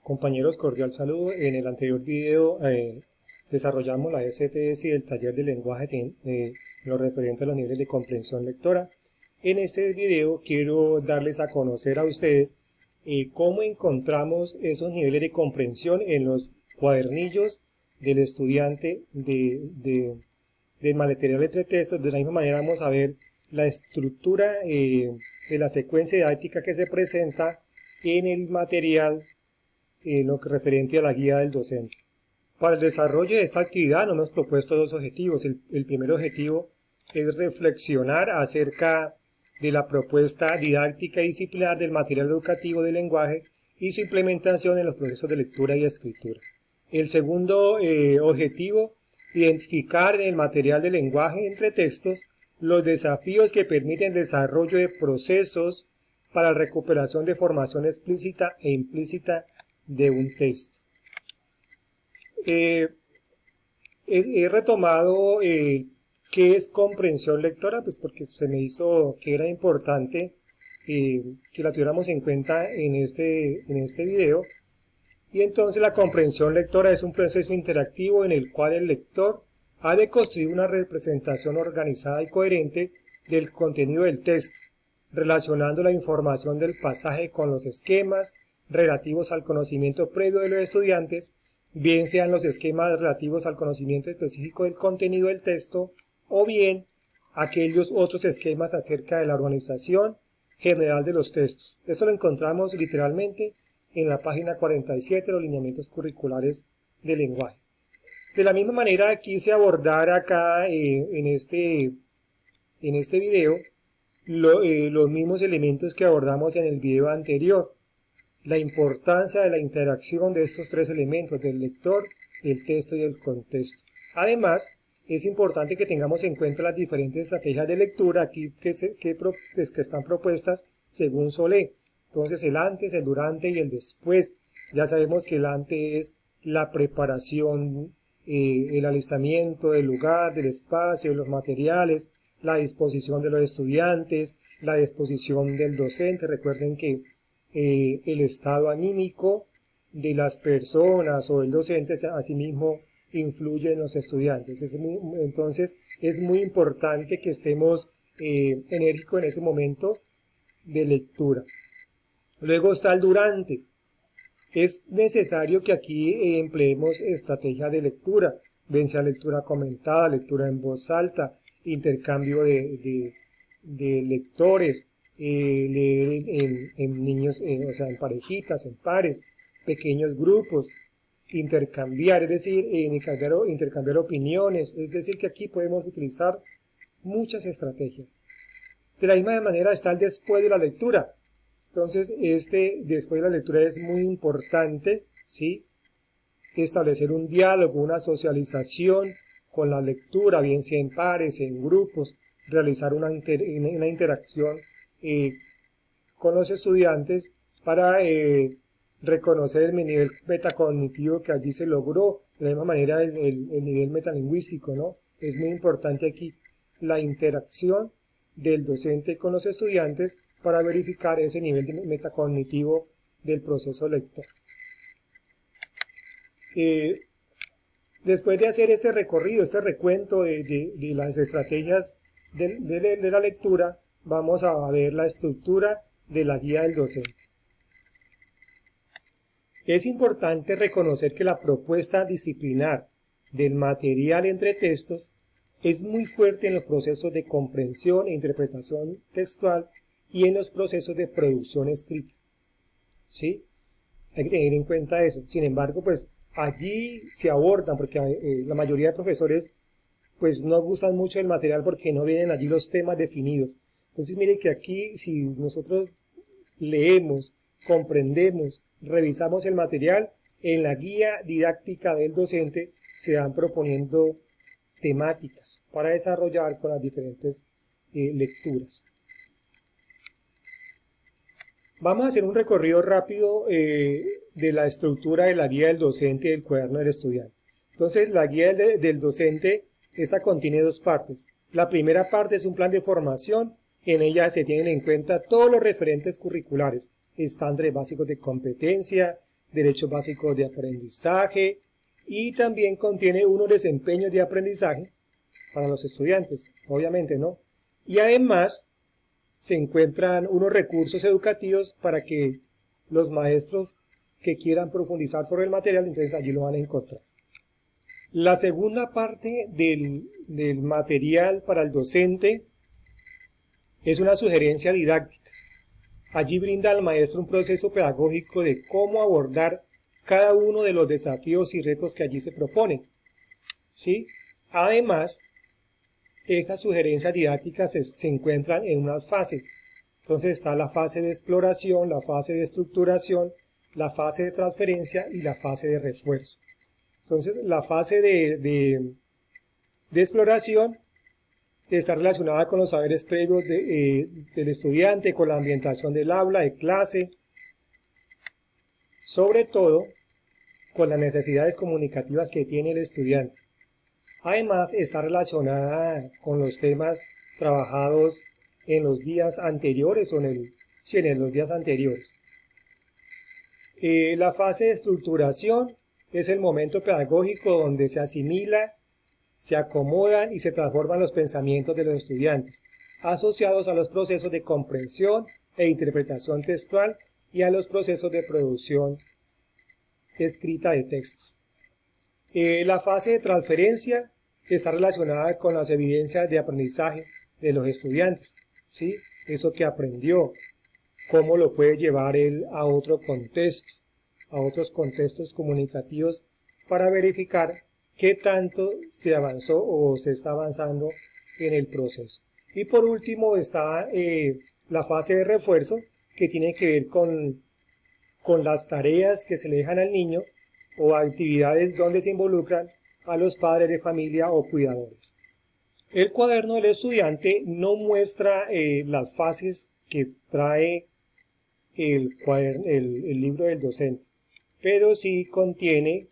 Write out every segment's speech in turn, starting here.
Compañeros, cordial saludo. En el anterior video desarrollamos la STS y el taller de lenguaje en lo referente a los niveles de comprensión lectora. En este video quiero darles a conocer a ustedes cómo encontramos esos niveles de comprensión en los cuadernillos del estudiante del material entre textos. De la misma manera vamos a ver la estructura de la secuencia didáctica que se presenta en el material lo que referente a la guía del docente. Para el desarrollo de esta actividad nos hemos propuesto dos objetivos. El primer objetivo es reflexionar acerca de la propuesta didáctica y disciplinar del material educativo del lenguaje y su implementación en los procesos de lectura y escritura. El segundo objetivo, identificar en el material de lenguaje entre textos los desafíos que permiten el desarrollo de procesos para la recuperación de formación explícita e implícita de un texto. He retomado qué es comprensión lectora, pues porque se me hizo que era importante que la tuviéramos en cuenta en este video. Y entonces la comprensión lectora es un proceso interactivo en el cual el lector ha de construir una representación organizada y coherente del contenido del texto, relacionando la información del pasaje con los esquemas relativos al conocimiento previo de los estudiantes, bien sean los esquemas relativos al conocimiento específico del contenido del texto, o bien aquellos otros esquemas acerca de la organización general de los textos. Eso lo encontramos literalmente en la página 47 de los lineamientos curriculares del lenguaje. De la misma manera quise abordar acá en este video los mismos elementos que abordamos en el video anterior. La importancia de la interacción de estos tres elementos, del lector, del texto y del contexto. Además, es importante que tengamos en cuenta las diferentes estrategias de lectura aquí que están propuestas según Solé. Entonces, el antes, el durante y el después. Ya sabemos que el antes es la preparación, el alistamiento del lugar, del espacio, de los materiales, la disposición de los estudiantes, la disposición del docente. Recuerden que el estado anímico de las personas o el docente asimismo influye en los estudiantes. Entonces es muy importante que estemos enérgicos en ese momento de lectura. Luego está el durante. Es necesario que aquí empleemos estrategias de lectura, bien sea lectura comentada, lectura en voz alta, intercambio de lectores, leer en niños, o sea, en parejitas, en pares, pequeños grupos, intercambiar, es decir, intercambiar opiniones, es decir, que aquí podemos utilizar muchas estrategias. De la misma manera está el después de la lectura. Entonces, después de la lectura es muy importante, ¿sí?, establecer un diálogo, una socialización con la lectura, bien sea en pares, en grupos, realizar una interacción con los estudiantes para reconocer el nivel metacognitivo que allí se logró. De la misma manera el nivel metalingüístico, ¿no? Es muy importante aquí la interacción del docente con los estudiantes para verificar ese nivel metacognitivo del proceso lector. Después de hacer este recorrido, este recuento de las estrategias de la lectura, vamos a ver la estructura de la guía del docente. Es importante reconocer que la propuesta disciplinar del material entre textos es muy fuerte en los procesos de comprensión e interpretación textual y en los procesos de producción escrita. ¿Sí? Hay que tener en cuenta eso. Sin embargo, pues allí se abordan, porque la mayoría de profesores pues no gustan mucho del material porque no vienen allí los temas definidos. Entonces miren que aquí si nosotros leemos, comprendemos, revisamos el material, en la guía didáctica del docente se van proponiendo temáticas para desarrollar con las diferentes lecturas. Vamos a hacer un recorrido rápido de la estructura de la guía del docente y del cuaderno del estudiante. Entonces la guía del docente, esta contiene dos partes. La primera parte es un plan de formación. En ella se tienen en cuenta todos los referentes curriculares, estándares básicos de competencia, derechos básicos de aprendizaje y también contiene unos desempeños de aprendizaje para los estudiantes, obviamente, ¿no? Y además se encuentran unos recursos educativos para que los maestros que quieran profundizar sobre el material, entonces allí lo van a encontrar. La segunda parte del material para el docente es una sugerencia didáctica. Allí brinda al maestro un proceso pedagógico de cómo abordar cada uno de los desafíos y retos que allí se proponen, ¿sí? Además, estas sugerencias didácticas se encuentran en unas fases. Entonces está la fase de exploración, la fase de estructuración, la fase de transferencia y la fase de refuerzo. Entonces la fase de exploración está relacionada con los saberes previos del estudiante, con la ambientación del aula, de clase, sobre todo con las necesidades comunicativas que tiene el estudiante. Además está relacionada con los temas trabajados en los días anteriores o en los días anteriores. La fase de estructuración es el momento pedagógico donde se asimila, se acomodan y se transforman los pensamientos de los estudiantes, asociados a los procesos de comprensión e interpretación textual y a los procesos de producción escrita de textos. La fase de transferencia está relacionada con las evidencias de aprendizaje de los estudiantes, ¿sí? Eso que aprendió, cómo lo puede llevar él a otro contexto, a otros contextos comunicativos para verificar qué tanto se avanzó o se está avanzando en el proceso. Y por último está la fase de refuerzo, que tiene que ver con las tareas que se le dejan al niño o actividades donde se involucran a los padres de familia o cuidadores. El cuaderno del estudiante no muestra las fases que trae el libro del docente, pero sí contiene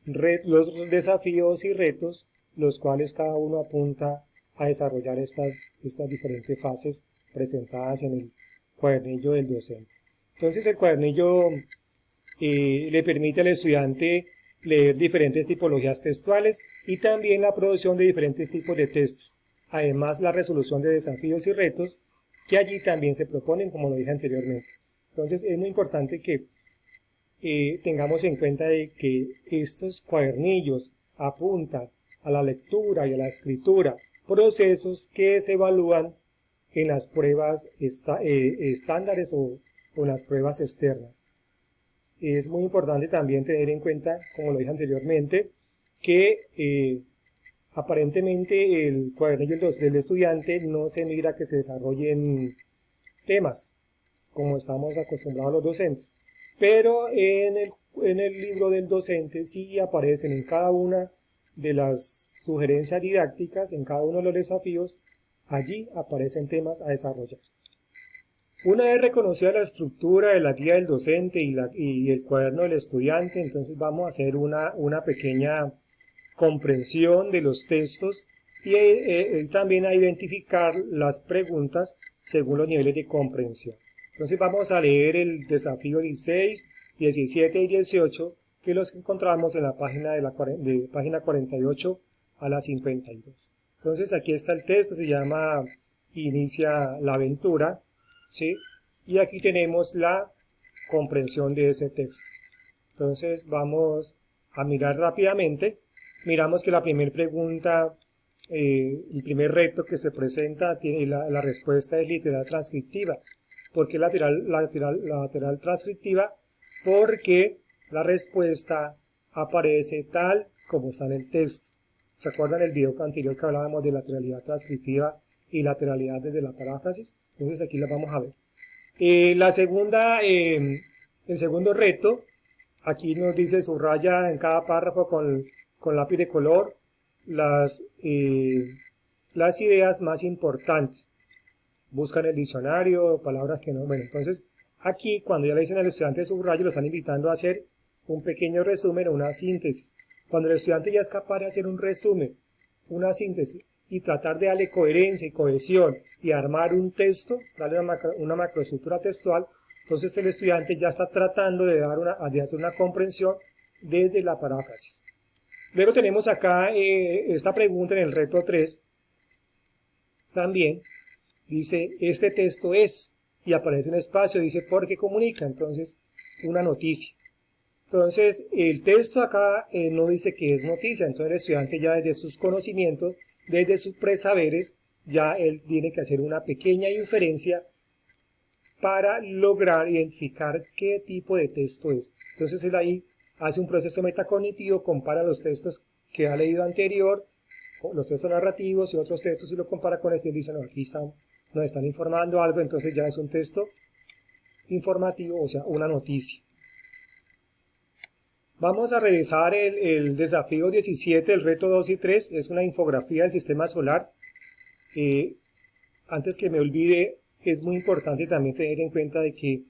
los desafíos y retos, los cuales cada uno apunta a desarrollar estas diferentes fases presentadas en el cuadernillo del docente. Entonces el cuadernillo le permite al estudiante leer diferentes tipologías textuales y también la producción de diferentes tipos de textos. Además, la resolución de desafíos y retos que allí también se proponen, como lo dije anteriormente. Entonces, es muy importante que tengamos en cuenta de que estos cuadernillos apuntan a la lectura y a la escritura, procesos que se evalúan en las pruebas estándares o en las pruebas externas. Es muy importante también tener en cuenta, como lo dije anteriormente, que aparentemente el cuadernillo del estudiante no se mira que se desarrollen temas, como estamos acostumbrados los docentes. Pero en el libro del docente sí aparecen en cada una de las sugerencias didácticas, en cada uno de los desafíos, allí aparecen temas a desarrollar. Una vez reconocida la estructura de la guía del docente y el cuaderno del estudiante, entonces vamos a hacer una pequeña comprensión de los textos y también a identificar las preguntas según los niveles de comprensión. Entonces vamos a leer el desafío 16, 17 y 18 que los encontramos en la página de página 48 a la 52. Entonces aquí está el texto, se llama Inicia la aventura, ¿sí? Y aquí tenemos la comprensión de ese texto. Entonces vamos a mirar rápidamente. Miramos que la primera pregunta, el primer reto que se presenta, tiene la respuesta es literal transcriptiva. ¿Por qué lateral transcriptiva? Porque la respuesta aparece tal como está en el texto. ¿Se acuerdan el video anterior que hablábamos de lateralidad transcriptiva y lateralidad desde la paráfrasis? Entonces aquí la vamos a ver. El segundo reto, aquí nos dice subraya en cada párrafo con lápiz de color las ideas más importantes. Buscan el diccionario, palabras que no. Bueno, entonces aquí cuando ya le dicen al estudiante subrayo, lo están invitando a hacer un pequeño resumen o una síntesis. Cuando el estudiante ya es capaz de hacer un resumen, una síntesis, y tratar de darle coherencia y cohesión y armar un texto, darle una macroestructura textual, Entonces el estudiante ya está tratando de hacer una comprensión desde la paráfrasis. Luego tenemos acá esta pregunta en el reto 3, también dice, este texto es, y aparece un espacio, dice, porque comunica, entonces, una noticia. Entonces, el texto acá no dice que es noticia, entonces el estudiante ya desde sus conocimientos, desde sus presaberes, ya él tiene que hacer una pequeña inferencia para lograr identificar qué tipo de texto es. Entonces él ahí hace un proceso metacognitivo, compara los textos que ha leído anterior, los textos narrativos y otros textos, y lo compara con este y dice, no, aquí nos están informando algo, entonces ya es un texto informativo, o sea, una noticia. Vamos a revisar el desafío 17, el reto 2 y 3, es una infografía del sistema solar. Antes que me olvide, es muy importante también tener en cuenta de que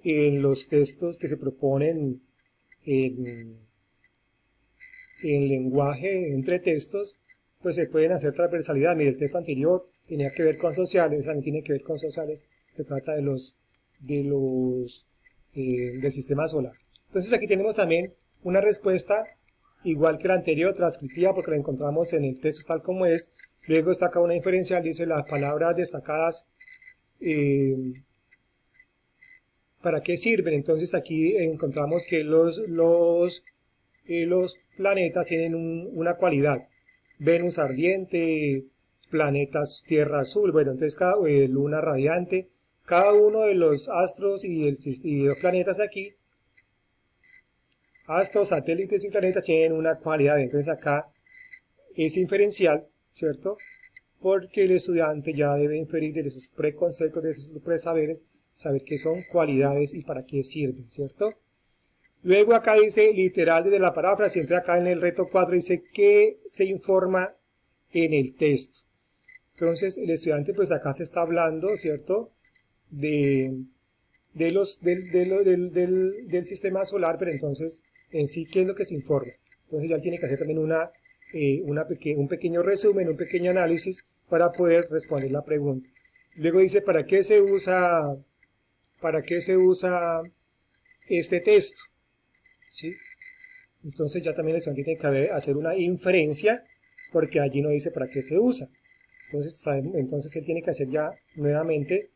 en los textos que se proponen en lenguaje entre textos, pues se pueden hacer transversalidad. Mire, el texto anterior tenía que ver con sociales, también tiene que ver con sociales, se trata del sistema solar. Entonces aquí tenemos también una respuesta igual que la anterior, transcriptiva, porque la encontramos en el texto tal como es. Luego está acá una inferencial, dice las palabras destacadas, ¿para qué sirven? Entonces aquí encontramos que los planetas tienen una cualidad. Venus ardiente, planetas Tierra azul, bueno, entonces luna radiante, cada uno de los astros y los planetas aquí, astros, satélites y planetas tienen una cualidad, entonces acá es inferencial, ¿cierto? Porque el estudiante ya debe inferir de sus preconceptos, de sus presaberes, saber qué son cualidades y para qué sirven, ¿cierto? Luego acá dice literal desde la paráfrasis, entonces acá en el reto 4 dice qué se informa en el texto. Entonces el estudiante pues acá se está hablando, ¿cierto? Del sistema solar, pero entonces en sí qué es lo que se informa. Entonces ya tiene que hacer también un pequeño resumen, un pequeño análisis para poder responder la pregunta. Luego dice ¿para qué se usa este texto? ¿Sí? Entonces ya también el estudiante tiene que hacer una inferencia porque allí no dice para qué se usa. Entonces él tiene que hacer ya nuevamente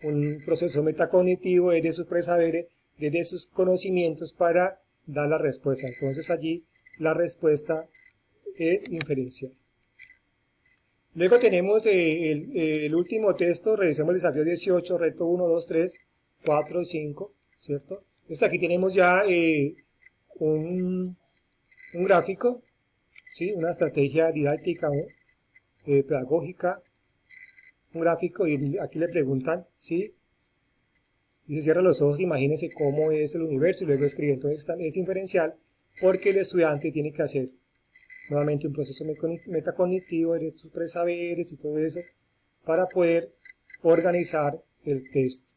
un proceso metacognitivo desde sus presaberes, desde sus conocimientos para dar la respuesta. Entonces allí la respuesta es inferencial. Luego tenemos el último texto, revisemos el desafío 18, reto 1, 2, 3, 4 y 5, ¿cierto? Entonces aquí tenemos ya un gráfico, ¿sí? Una estrategia didáctica, pedagógica, un gráfico, y aquí le preguntan, ¿sí? Dice cierra los ojos, imagínense cómo es el universo y luego escribe. Entonces es inferencial porque el estudiante tiene que hacer nuevamente un proceso metacognitivo de sus presaberes y todo eso para poder organizar el texto.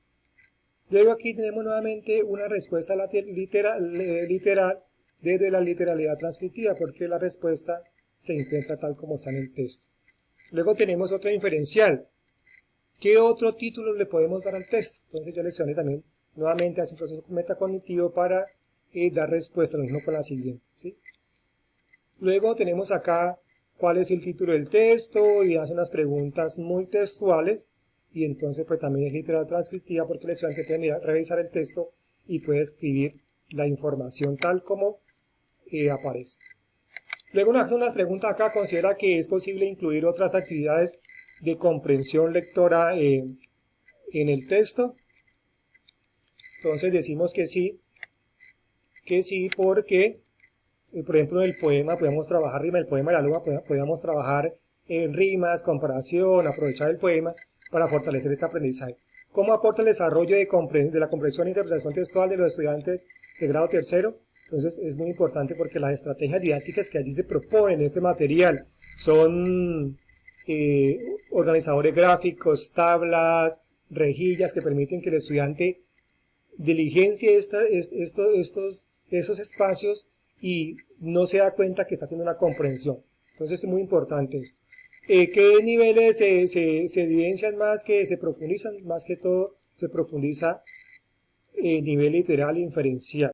Luego aquí tenemos nuevamente una respuesta literal desde la literalidad transcriptiva porque la respuesta se encuentra tal como está en el texto. Luego tenemos otra inferencial. ¿Qué otro título le podemos dar al texto? Entonces ya leccioné también, nuevamente hace un proceso metacognitivo para dar respuesta, lo mismo con la siguiente, ¿sí? Luego tenemos acá cuál es el título del texto y hace unas preguntas muy textuales y entonces pues también es literal transcriptiva porque el estudiante puede revisar el texto y puede escribir la información tal como aparece. Luego nos hace una pregunta acá, considera que es posible incluir otras actividades de comprensión lectora en el texto. Entonces decimos que sí porque, por ejemplo, en el poema podemos trabajar rima, el poema de la luna podemos trabajar en rimas, comparación, aprovechar el poema para fortalecer este aprendizaje. ¿Cómo aporta el desarrollo de la comprensión e interpretación textual de los estudiantes de grado tercero? Entonces es muy importante porque las estrategias didácticas que allí se proponen en este material son organizadores gráficos, tablas, rejillas que permiten que el estudiante diligencie esos espacios y no se da cuenta que está haciendo una comprensión. Entonces es muy importante esto. ¿Qué niveles se evidencian más, que se profundizan más que todo? se profundiza en nivel literal e inferencial.